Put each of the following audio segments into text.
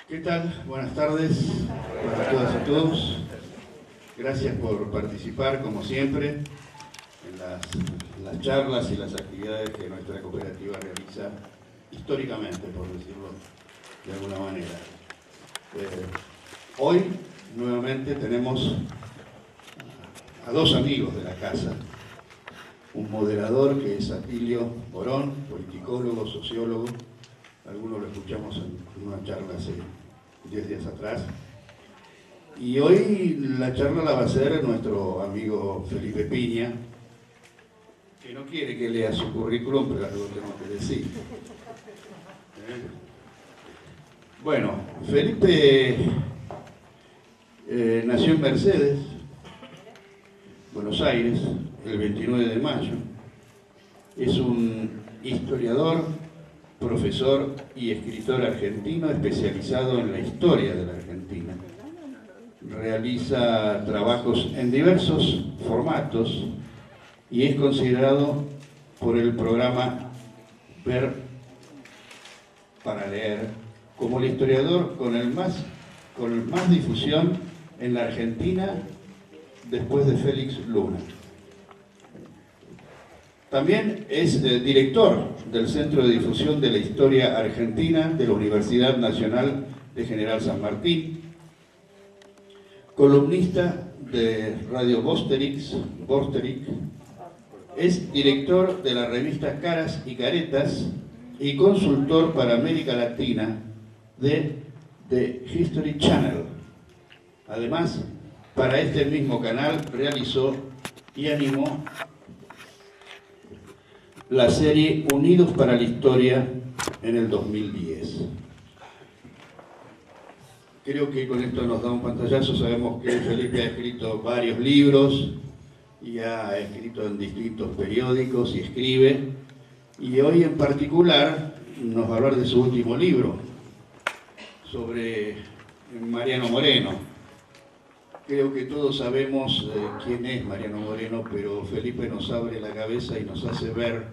¿Qué tal? Buenas tardes para todas y todos. Gracias por participar, como siempre, en las charlas y las actividades que nuestra cooperativa realiza históricamente, por decirlo de alguna manera. Hoy, nuevamente, tenemos a dos amigos de la casa. Un moderador que es Atilio Borón, politicólogo, sociólogo. Algunos lo escuchamos en una charla hace 10 días atrás. Y hoy la charla la va a hacer nuestro amigo Felipe Piña, que no quiere que lea su currículum, pero algo tengo que decir. Bueno, Felipe nació en Mercedes, Buenos Aires, el 29 de mayo. Es un historiador, profesor y escritor argentino especializado en la historia de la Argentina. Realiza trabajos en diversos formatos y es considerado por el programa Ver para Leer como el historiador con más difusión en la Argentina después de Félix Luna. También es director del Centro de Difusión de la Historia Argentina de la Universidad Nacional de General San Martín, columnista de Radio Vorterix, es director de la revista Caras y Caretas y consultor para América Latina de The History Channel. Además, para este mismo canal realizó y animó la serie Unidos para la Historia en el 2010. Creo que con esto nos da un pantallazo. Sabemos que Felipe ha escrito varios libros y ha escrito en distintos periódicos y escribe. Y hoy en particular nos va a hablar de su último libro, sobre Mariano Moreno. Creo que todos sabemos quién es Mariano Moreno, pero Felipe nos abre la cabeza y nos hace ver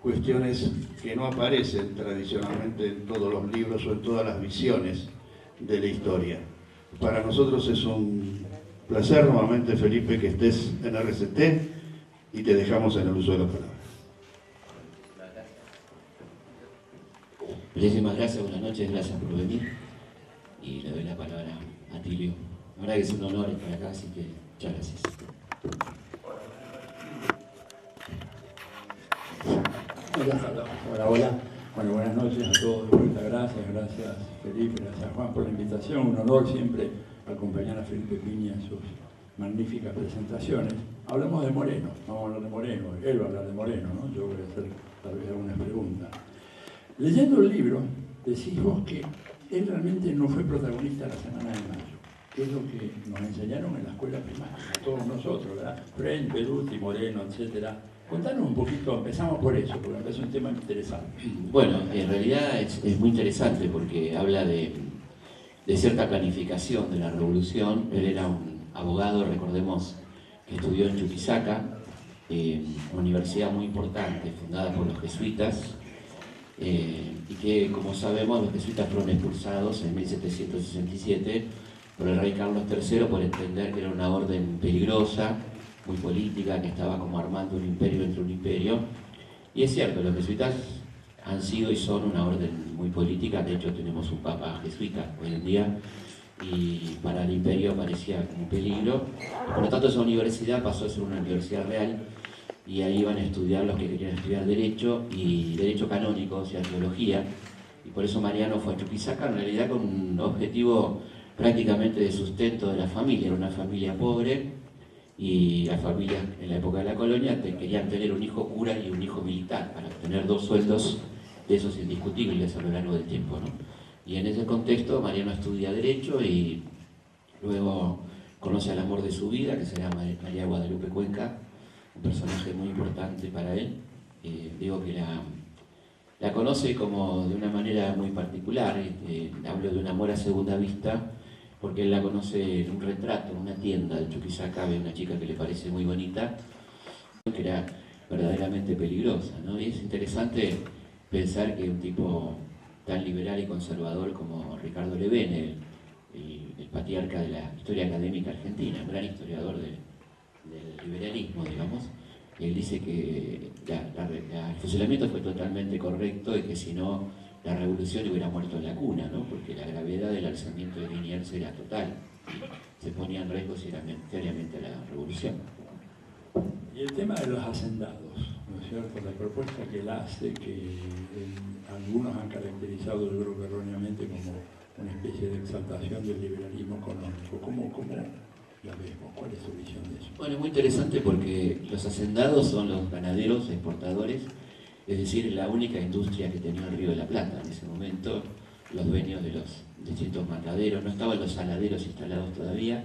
cuestiones que no aparecen tradicionalmente en todos los libros o en todas las visiones de la historia. Para nosotros es un placer nuevamente, Felipe, que estés en RCT y te dejamos en el uso de la palabra. Muchísimas gracias, buenas noches, gracias por venir y le doy la palabra a Atilio. La verdad que es un honor estar acá, así que muchas gracias. Hola. Bueno, buenas noches a todos. Gracias Felipe, gracias Juan por la invitación. Un honor siempre acompañar a Felipe Piña en sus magníficas presentaciones. Hablamos de Moreno, vamos a hablar de Moreno, él va a hablar de Moreno, ¿no? Yo voy a hacer tal vez algunas preguntas. Leyendo el libro, decís vos que él realmente no fue protagonista la Semana de Mayo, que es lo que nos enseñaron en la escuela primaria, a todos nosotros, ¿verdad? Fren, Peruti, Moreno, etcétera. Contanos un poquito, empezamos por eso, porque me parece un tema interesante. Bueno, en realidad es muy interesante porque habla de cierta planificación de la revolución. Él era un abogado, recordemos, que estudió en Chuquisaca, una universidad muy importante, fundada por los jesuitas, y que, como sabemos, los jesuitas fueron expulsados en 1767 por el rey Carlos III por entender que era una orden peligrosa, muy política, que estaba como armando un imperio dentro de un imperio. Y es cierto, los jesuitas han sido y son una orden muy política. De hecho, tenemos un papa jesuita hoy en día, y para el imperio parecía como un peligro. Por lo tanto, esa universidad pasó a ser una universidad real, y ahí iban a estudiar los que querían estudiar Derecho y Derecho Canónico, o sea, Teología. Y por eso Mariano fue a Chuquisaca, en realidad con un objetivo prácticamente de sustento de la familia. Era una familia pobre, y las familias en la época de la colonia querían tener un hijo cura y un hijo militar para obtener dos sueldos de esos indiscutibles a lo largo del tiempo, ¿no? Y en ese contexto Mariano estudia Derecho y luego conoce al amor de su vida, que se llama María Guadalupe Cuenca, un personaje muy importante para él. Digo que la conoce como de una manera muy particular. Hablo de un amor a segunda vista, porque él la conoce en un retrato, en una tienda de Chuquisaca, ve una chica que le parece muy bonita, que era verdaderamente peligrosa, ¿no? Y es interesante pensar que un tipo tan liberal y conservador como Ricardo Levene, el patriarca de la historia académica argentina, un gran historiador del liberalismo, digamos. Y él dice que el fusilamiento fue totalmente correcto y que si no, la revolución hubiera muerto en la cuna, ¿no? Porque la gravedad del alzamiento de Liniers era total. Se ponía en riesgo seriamente la revolución. Y el tema de los hacendados, ¿no es cierto? La propuesta que él hace, que algunos han caracterizado, yo creo que erróneamente, como una especie de exaltación del liberalismo económico. ¿Cómo la vemos? ¿Cuál es su visión de eso? Bueno, es muy interesante porque los hacendados son los ganaderos exportadores, es decir, la única industria que tenía el Río de la Plata en ese momento, los dueños de los distintos mataderos, no estaban los saladeros instalados todavía,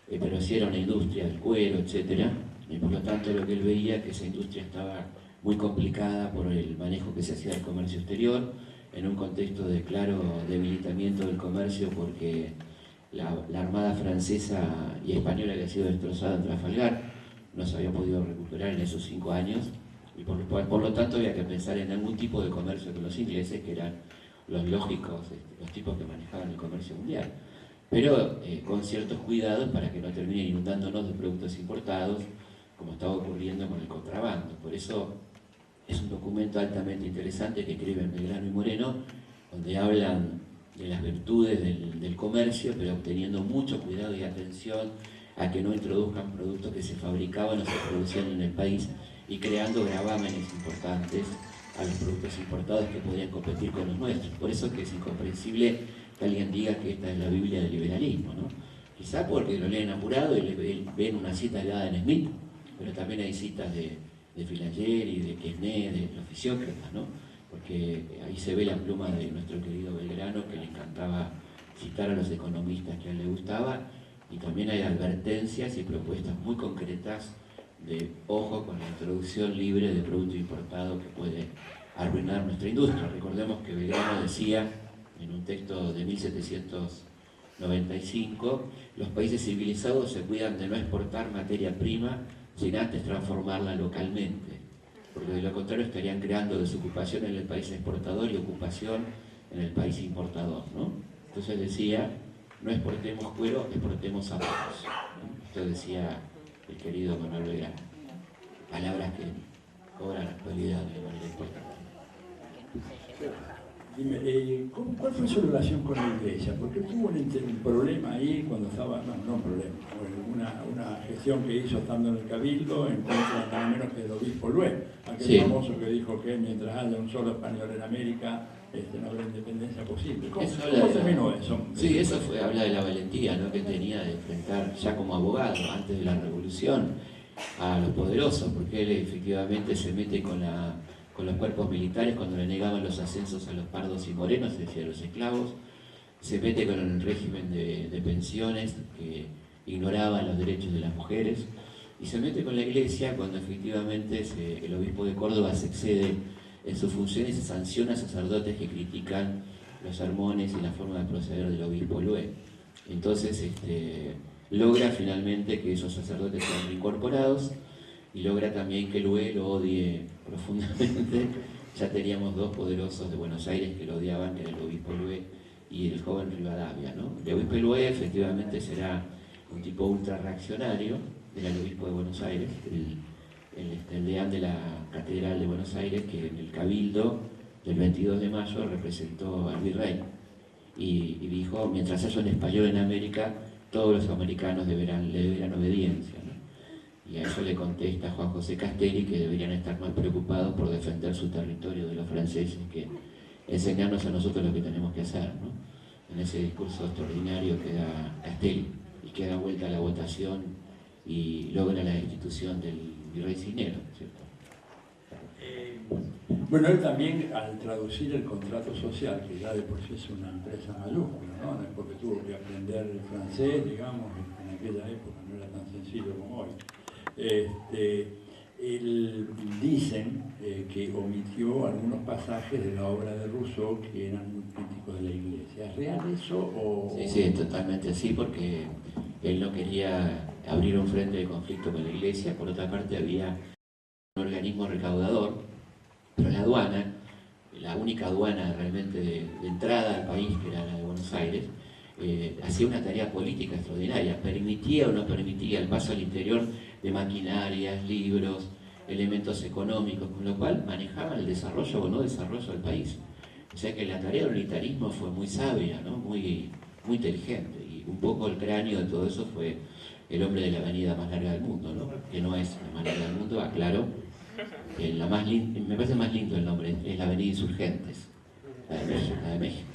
pero sí era una industria del cuero, etc. Y por lo tanto lo que él veía que esa industria estaba muy complicada por el manejo que se hacía del comercio exterior, en un contexto de claro debilitamiento del comercio porque la armada francesa y española había sido destrozada en Trafalgar, no se había podido recuperar en esos 5 años, y por lo tanto había que pensar en algún tipo de comercio con los ingleses, que eran los lógicos, los tipos que manejaban el comercio mundial, pero con ciertos cuidados para que no terminen inundándonos de productos importados, como estaba ocurriendo con el contrabando. Por eso es un documento altamente interesante que escriben Belgrano y Moreno, donde hablan de las virtudes del comercio, pero teniendo mucho cuidado y atención a que no introduzcan productos que se fabricaban o se producían en el país y creando gravámenes importantes a los productos importados que podían competir con los nuestros. Por eso es que es incomprensible que alguien diga que esta es la Biblia del liberalismo, ¿no? Quizá porque lo leen apurado y ven una cita dada en Smith, pero también hay citas de Filanger y de Quesnay, de los fisiócratas, ¿no? Porque ahí se ve la pluma de nuestro querido Belgrano, que le encantaba citar a los economistas que a él le gustaba, y también hay advertencias y propuestas muy concretas de ojo con la introducción libre de producto importado que puede arruinar nuestra industria. Recordemos que Belgrano decía en un texto de 1795, los países civilizados se cuidan de no exportar materia prima sin antes transformarla localmente, porque de lo contrario estarían creando desocupación en el país exportador y ocupación en el país importador, ¿no? Entonces decía, no exportemos cuero, exportemos zapatos, ¿no? Esto decía el querido Manuel Belgrano. Palabras que cobran actualidad de manera importante. Dime, ¿cuál fue su relación con la Iglesia? Porque tuvo un problema ahí cuando estaba, no un problema, una gestión que hizo estando en el Cabildo en contra nada menos que del obispo Lué, aquel famoso que dijo que mientras haya un solo español en América, no habrá independencia posible. ¿Cómo terminó eso? Sí, eso habla de la valentía, ¿no?, que tenía de enfrentar ya como abogado antes de la Revolución a los poderosos, porque él efectivamente se mete con los cuerpos militares cuando le negaban los ascensos a los pardos y morenos, es decir, a los esclavos, se mete con el régimen de pensiones que ignoraban los derechos de las mujeres, y se mete con la Iglesia cuando efectivamente el obispo de Córdoba se excede en sus funciones y se sanciona a sacerdotes que critican los sermones y la forma de proceder del obispo Lué. Entonces logra finalmente que esos sacerdotes sean reincorporados, y logra también que Lué lo odie profundamente. Ya teníamos 2 poderosos de Buenos Aires que lo odiaban, que era el obispo Lué y el joven Rivadavia, ¿no? El obispo Lué efectivamente será un tipo ultra reaccionario, era el obispo de Buenos Aires, el deán de la Catedral de Buenos Aires, que en el Cabildo del 22 de mayo representó al virrey y dijo, mientras haya un español en América, todos los americanos le deberán obediencia, ¿no? Y a eso le contesta Juan José Castelli que deberían estar más preocupados por defender su territorio de los franceses que enseñarnos a nosotros lo que tenemos que hacer, ¿no? En ese discurso extraordinario que da Castelli y que da vuelta a la votación y logra la destitución del virrey Cisneros, ¿cierto? Bueno, él también, al traducir el contrato social, que ya de por sí es una empresa mayúscula, ¿no? Porque tuvo que aprender el francés, digamos, en aquella época no era tan sencillo como hoy. Dicen que omitió algunos pasajes de la obra de Rousseau que eran muy críticos de la Iglesia. ¿Es real eso o...? Sí, totalmente así, porque él no quería abrir un frente de conflicto con la Iglesia. Por otra parte había un organismo recaudador, pero la aduana, la única aduana realmente de entrada al país, que era la de Buenos Aires, hacía una tarea política extraordinaria, permitía o no permitía el paso al interior de maquinarias, libros, elementos económicos, con lo cual manejaban el desarrollo o no desarrollo del país. O sea que la tarea del unitarismo fue muy sabia, ¿no? muy inteligente, y un poco el cráneo de todo eso fue el hombre de la avenida más larga del mundo, ¿no? Que no es la más larga del mundo, aclaro, me parece más lindo el nombre, es la avenida Insurgentes, la de México.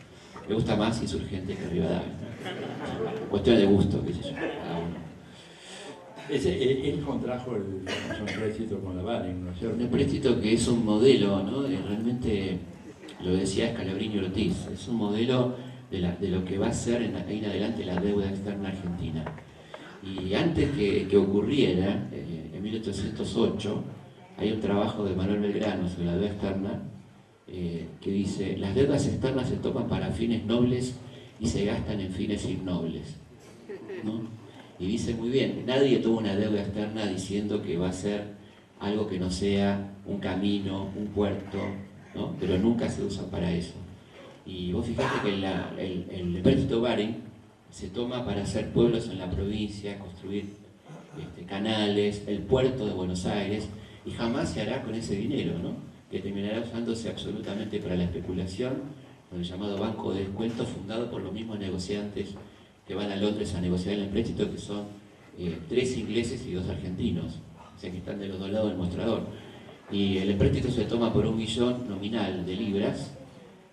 Me gusta más Insurgentes que Rivadavia. Cuestión de gusto, qué sé yo, cada uno. Él contrajo el empréstito con la Baring, ¿no es cierto? Un empréstito que es un modelo, ¿no? Realmente, lo decía Scalabrini Ortiz, es un modelo de lo que va a ser ahí en adelante la deuda externa argentina. Y antes que ocurriera, en 1808, hay un trabajo de Manuel Belgrano sobre la deuda externa que dice: las deudas externas se toman para fines nobles y se gastan en fines innobles, ¿no? Y dice muy bien, nadie toma una deuda externa diciendo que va a ser algo que no sea un camino, un puerto, ¿no? Pero nunca se usa para eso. Y vos fijate que el empréstito Baring se toma para hacer pueblos en la provincia, construir canales, el puerto de Buenos Aires, y jamás se hará con ese dinero, ¿no? Que terminará usándose absolutamente para la especulación, con el llamado Banco de Descuento, fundado por los mismos negociantes que van a Londres a negociar el empréstito, que son 3 ingleses y 2 argentinos, o sea que están de los dos lados del mostrador. Y el empréstito se toma por 1 millón nominal de libras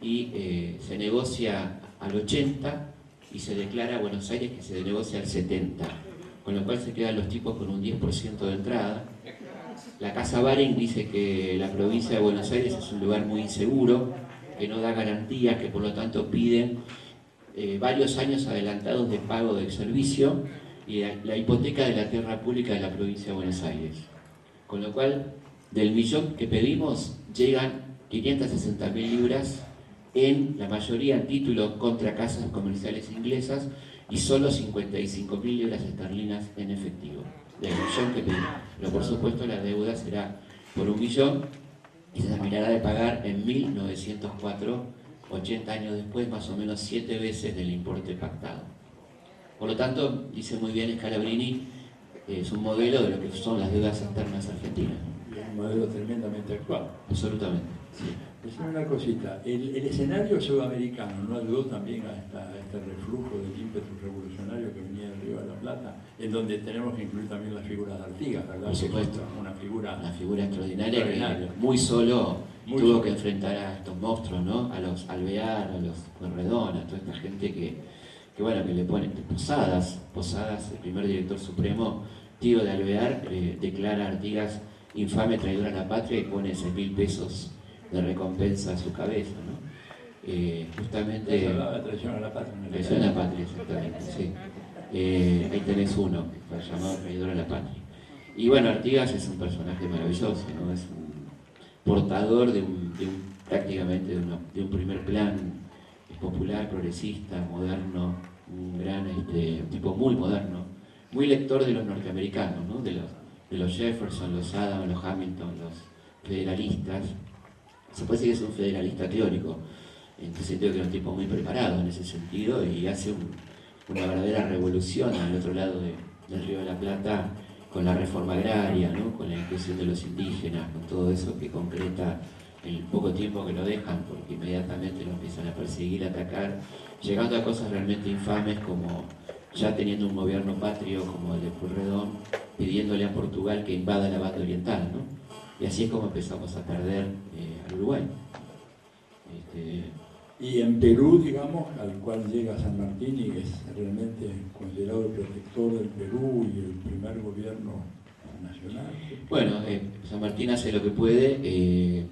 y se negocia al 80 y se declara a Buenos Aires que se negocia al 70, con lo cual se quedan los tipos con un 10% de entrada. La Casa Baring dice que la provincia de Buenos Aires es un lugar muy inseguro, que no da garantías, que por lo tanto piden varios años adelantados de pago del servicio y la hipoteca de la tierra pública de la provincia de Buenos Aires. Con lo cual, del millón que pedimos, llegan 560.000 libras, en la mayoría en títulos contra casas comerciales inglesas, y solo 55.000 libras esterlinas en efectivo, del millón que pedimos. Pero por supuesto la deuda será por 1 millón y se terminará de pagar en 1904, 80 años después, más o menos 7 veces del importe pactado. Por lo tanto, dice muy bien Scalabrini, es un modelo de lo que son las deudas externas argentinas. Un modelo tremendamente actual. Absolutamente, sí. Decime una cosita, el escenario sudamericano no ayudó también a este reflujo del ímpetu revolucionario que venía del Río de la Plata, en donde tenemos que incluir también las figuras de Artigas, ¿verdad? Por supuesto. Una figura extraordinaria que muy solo tuvo que enfrentar a estos monstruos, ¿no? A los Alvear, a los Pueyrredón, a toda esta gente que le ponen Posadas, el primer director supremo, tío de Alvear, declara a Artigas infame traidor a la patria y pone 6.000 pesos de recompensa a su cabeza, ¿no? Justamente... hablaba de traición a la patria. Traición a la patria, exactamente, sí. Ahí tenés uno, llamado traidor a la patria. Y bueno, Artigas es un personaje maravilloso, ¿no? Es un portador prácticamente de un primer plan popular, progresista, moderno, un gran tipo muy moderno, muy lector de los norteamericanos, ¿no? de los Jefferson, los Adams, los Hamilton, los federalistas. Se puede decir que es un federalista teórico, en el sentido que era un tipo muy preparado en ese sentido y hace una verdadera revolución al otro lado del Río de la Plata con la reforma agraria, ¿no? Con la inclusión de los indígenas, con todo eso que concreta el poco tiempo que lo dejan, porque inmediatamente lo empiezan a perseguir, a atacar, llegando a cosas realmente infames como ya teniendo un gobierno patrio como el de Pueyrredón, pidiéndole a Portugal que invada la banda oriental, ¿no? Y así es como empezamos a perder al Uruguay. Y en Perú, digamos, al cual llega San Martín y es realmente considerado el protector del Perú y el primer gobierno nacional. Bueno, San Martín hace lo que puede,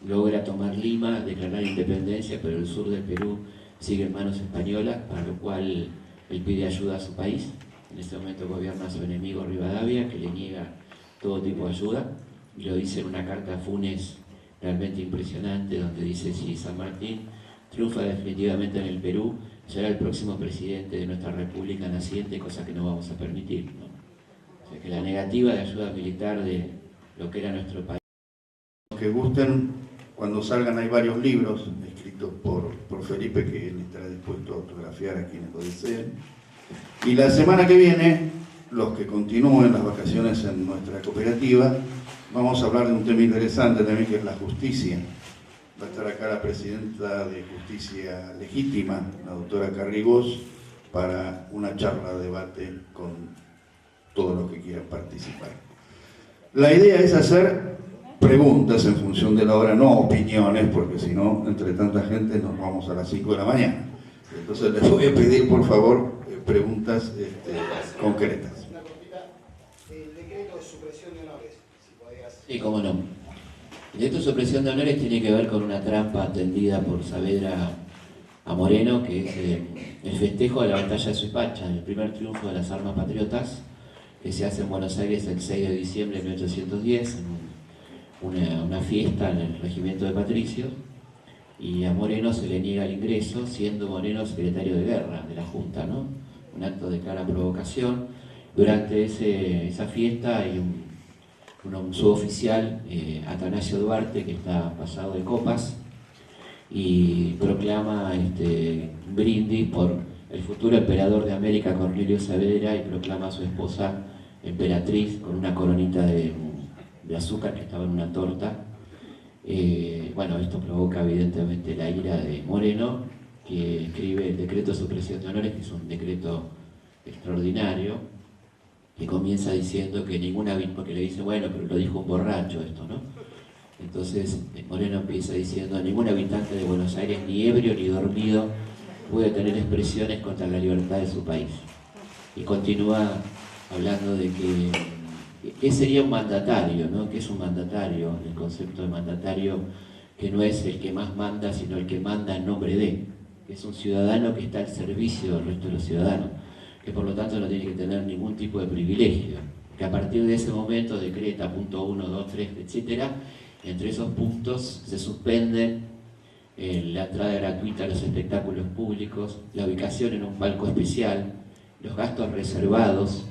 logra tomar Lima, declarar independencia, pero el sur del Perú sigue en manos españolas, para lo cual él pide ayuda a su país. En este momento gobierna a su enemigo Rivadavia, que le niega todo tipo de ayuda, y lo dice en una carta a Funes realmente impresionante, donde dice: si San Martín triunfa definitivamente en el Perú, será el próximo presidente de nuestra república naciente, cosa que no vamos a permitir, ¿no? O sea que la negativa de ayuda militar de lo que era nuestro país. Que gustan cuando salgan hay varios libros escritos por Felipe, que él estará dispuesto a autografiar a quienes lo deseen. Y la semana que viene, los que continúen las vacaciones en nuestra cooperativa, vamos a hablar de un tema interesante también, que es la justicia. Va a estar acá la presidenta de Justicia Legítima, la doctora Carrigós, para una charla, debate con todos los que quieran participar. La idea es hacer preguntas en función de la hora, no opiniones, porque si no, entre tanta gente nos vamos a las 5 de la mañana. Entonces les voy a pedir, por favor, preguntas concretas. Una cortita. El decreto de supresión de honores, si podías... Sí, cómo no. El decreto de supresión de honores tiene que ver con una trampa tendida por Saavedra a Moreno, que es el festejo de la batalla de Suipacha, el primer triunfo de las armas patriotas, que se hace en Buenos Aires el 6 de diciembre de 1810, en una fiesta en el regimiento de Patricios, y a Moreno se le niega el ingreso, siendo Moreno secretario de guerra de la Junta, ¿no? Un acto de clara provocación. Durante esa fiesta hay un suboficial, Atanasio Duarte, que está pasado de copas, y proclama un brindis por el futuro emperador de América, Cornelio Saavedra, y proclama a su esposa emperatriz con una coronita de azúcar que estaba en una torta. Bueno, esto provoca evidentemente la ira de Moreno, que escribe el decreto de supresión de honores, que es un decreto extraordinario, que comienza diciendo que porque le dice, bueno, pero lo dijo un borracho esto, ¿no? Entonces Moreno empieza diciendo, ningún habitante de Buenos Aires, ni ebrio ni dormido, puede tener expresiones contra la libertad de su país. Y continúa hablando de ¿qué sería un mandatario, ¿no? ¿Qué es un mandatario? El concepto de mandatario, que no es el que más manda, sino el que manda en nombre de, que es un ciudadano que está al servicio del resto de los ciudadanos, que por lo tanto no tiene que tener ningún tipo de privilegio, que a partir de ese momento decreta punto 1, 2, 3, etc. Entre esos puntos se suspenden la entrada gratuita a los espectáculos públicos, la ubicación en un palco especial, los gastos reservados.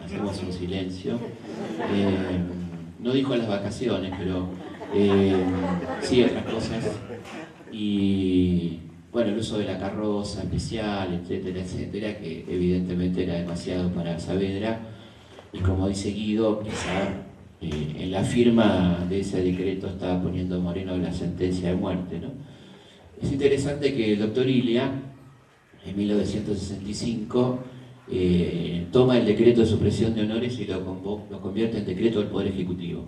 Hacemos un silencio. No dijo las vacaciones, pero sí otras cosas. Y bueno, el uso de la carroza especial, etcétera, etcétera, que evidentemente era demasiado para Saavedra. Y como dice Guido, quizá en la firma de ese decreto estaba poniendo Moreno la sentencia de muerte, ¿no? Es interesante que el doctor Ilia, en 1965, toma el decreto de supresión de honores y lo convierte en decreto del Poder Ejecutivo,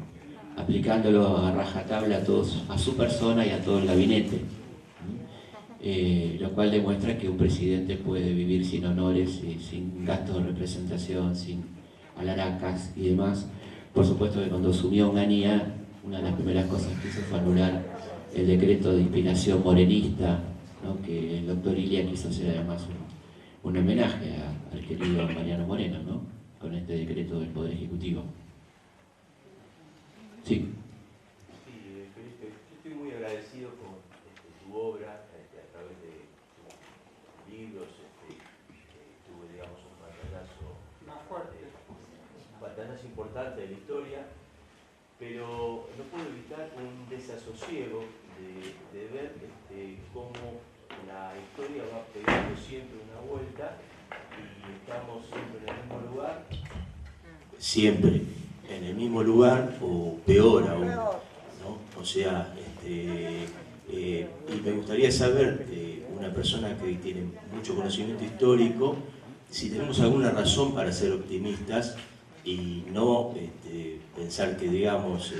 aplicándolo a rajatabla a su persona y a todo el gabinete, lo cual demuestra que un presidente puede vivir sin honores, sin gastos de representación, sin alaracas y demás. Por supuesto que cuando asumió Onganía, una de las primeras cosas que hizo fue anular el decreto de inspiración morenista, ¿no? Que el doctor Ilia quiso hacer además un homenaje al querido Mariano Moreno, ¿no? Con este decreto del Poder Ejecutivo. Sí. Sí, Felipe, yo estoy muy agradecido con tu obra, a través de tus libros, tuve, digamos, un pantallazo importante de la historia, pero no puedo evitar un desasosiego de ver cómo la historia va pegando siempre una vuelta y estamos siempre en el mismo lugar. Siempre en el mismo lugar, o peor aún, ¿no? O sea, y me gustaría saber, una persona que tiene mucho conocimiento histórico, si tenemos alguna razón para ser optimistas y no pensar que, digamos,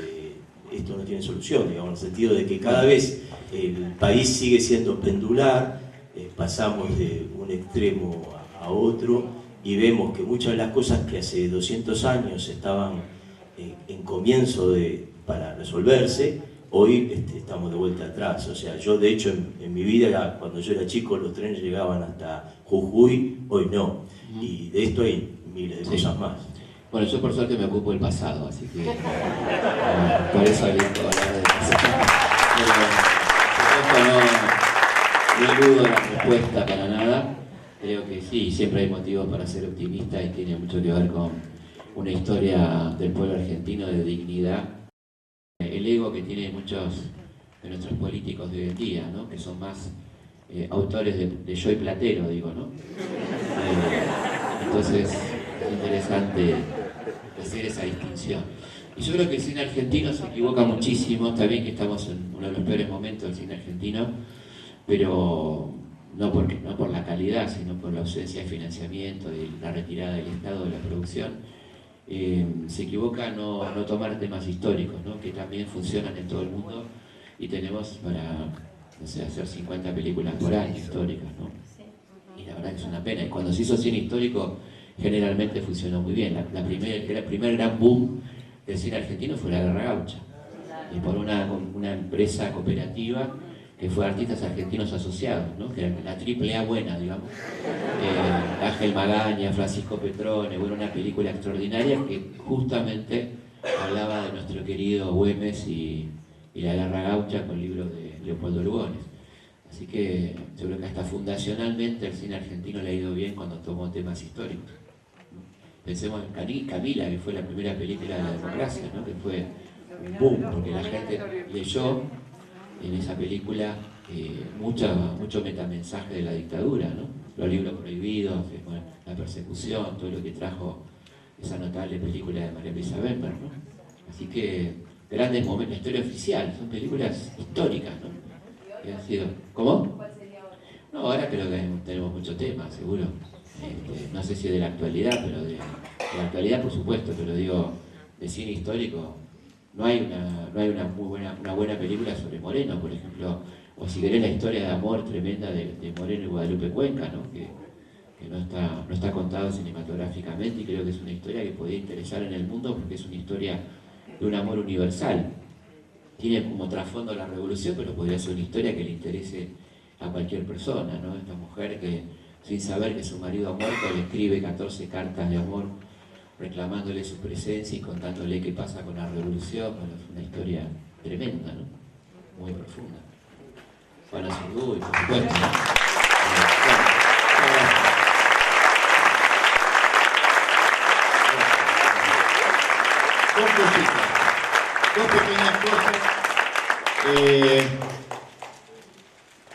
esto no tiene solución, digamos, en el sentido de que cada vez el país sigue siendo pendular, pasamos de un extremo a otro y vemos que muchas de las cosas que hace 200 años estaban en comienzo para resolverse, hoy estamos de vuelta atrás. O sea, yo de hecho en mi vida, cuando yo era chico, los trenes llegaban hasta Jujuy, hoy no. Y de esto hay miles de cosas más. Bueno, yo por suerte me ocupo del pasado, así que por eso elijo hablar del pasado. Pero no dudo la respuesta para nada. Creo que sí, siempre hay motivos para ser optimista y tiene mucho que ver con una historia del pueblo argentino de dignidad. El el ego que tienen muchos de nuestros políticos de hoy en día, ¿no? Que son más autores de yo y platero, digo, ¿no? Entonces es interesante hacer esa distinción. Y yo creo que el cine argentino se equivoca muchísimo. Está bien que estamos en uno de los peores momentos del cine argentino, pero no por la calidad, sino por la ausencia de financiamiento y la retirada del Estado de la producción. Se equivoca no tomar temas históricos, ¿no? Que también funcionan en todo el mundo y tenemos para, no sé, hacer 50 películas por año históricas, ¿no? Y la verdad que es una pena. Y cuando se hizo cine histórico generalmente funcionó muy bien. El primer gran boom del cine argentino fue la Guerra Gaucha, y por una empresa cooperativa que fue Artistas Argentinos Asociados, ¿no? Que era la AAA buena, digamos. Ángel Magaña, Francisco Petrone, bueno, una película extraordinaria que justamente hablaba de nuestro querido Güemes y la Guerra Gaucha con libros de Leopoldo Lugones. Así que yo creo que hasta fundacionalmente el cine argentino le ha ido bien cuando tomó temas históricos. Pensemos en Camila, que fue la primera película de la democracia, ¿no? Que fue un boom, porque la gente leyó en esa película mucho metamensaje de la dictadura, ¿no? Los libros prohibidos, bueno, la persecución, todo lo que trajo esa notable película de María Luisa Bember, ¿no? Así que grandes momentos, la historia oficial, son películas históricas, ¿no? Que han sido... ¿Cómo? ¿Cuál sería ahora? No, ahora creo que tenemos mucho tema, seguro. No sé si de la actualidad, pero de la actualidad por supuesto, pero digo, de cine histórico, no hay una buena película sobre Moreno, por ejemplo, o si querés la historia de amor tremenda de Moreno y Guadalupe Cuenca, ¿no? Que no está contado cinematográficamente, y creo que es una historia que podría interesar en el mundo porque es una historia de un amor universal. Tiene como trasfondo la revolución, pero podría ser una historia que le interese a cualquier persona, ¿no? Esta mujer que, sin saber que su marido ha muerto, le escribe 14 cartas de amor reclamándole su presencia y contándole qué pasa con la revolución. Bueno, es una historia tremenda, ¿no? Muy profunda. Juana Zurduy, por supuesto, ¿no? Dos cositas, dos pequeñas cosas.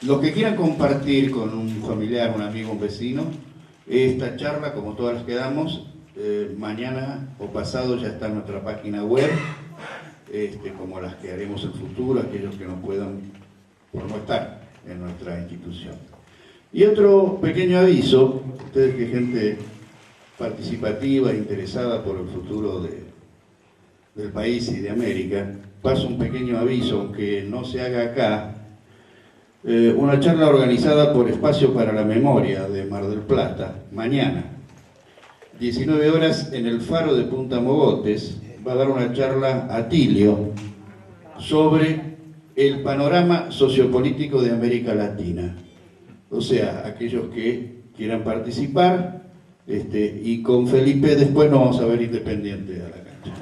Los que quieran compartir con un familiar, un amigo, un vecino, esta charla, como todas las que damos, mañana o pasado ya está en nuestra página web, como las que haremos en futuro, aquellos que no puedan por no estar en nuestra institución. Y otro pequeño aviso, ustedes que gente participativa, interesada por el futuro del país y de América, paso un pequeño aviso, aunque no se haga acá, una charla organizada por Espacio para la Memoria de Mar del Plata, mañana, 19 horas en el Faro de Punta Mogotes, va a dar una charla Atilio sobre el panorama sociopolítico de América Latina. O sea, aquellos que quieran participar, y con Felipe después nos vamos a ver Independiente a la cancha.